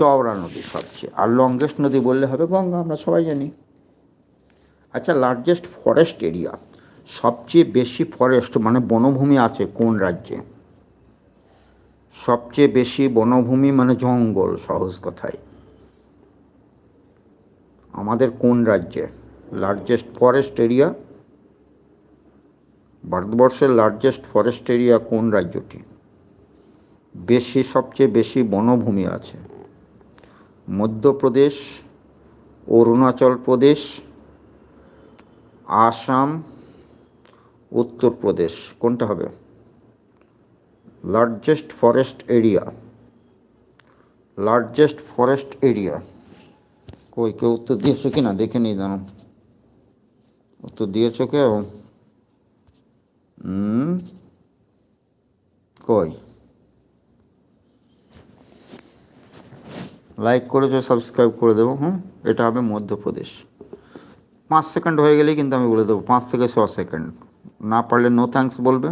চওড়া নদী সবচেয়ে, আর লংগেস্ট নদী বললে হবে গঙ্গা, আমরা সবাই জানি। আচ্ছা, লার্জেস্ট ফরেস্ট এরিয়া, সবচেয়ে বেশি ফরেস্ট মানে বনভূমি আছে কোন রাজ্যে? সবচেয়ে বেশি বনভূমি মানে জঙ্গল, সহজ কথায় আমাদের কোন রাজ্যে লার্জেস্ট ফরেস্ট এরিয়া? ভারতবর্ষের লার্জেস্ট ফরেস্ট এরিয়া কোন রাজ্যটি? সবচেয়ে বেশি বনভূমি আছে? মধ্যপ্রদেশ, অরুণাচল প্রদেশ, আসাম, উত্তরপ্রদেশ, কোনটা হবে largest forest area? Largest forest area কই, কেউ উত্তর দিয়েছো কি না দেখে নিই, জানো উত্তর দিয়েছো কেউ? কই, লাইক করেছো, সাবস্ক্রাইব করে দেবো। এটা হবে মধ্যপ্রদেশ। 5 সেকেন্ড হয়ে গেলেই কিন্তু আমি বলে দেবো, 5 থেকে 6 সেকেন্ড, না পারলে নো থ্যাঙ্কস বলবে।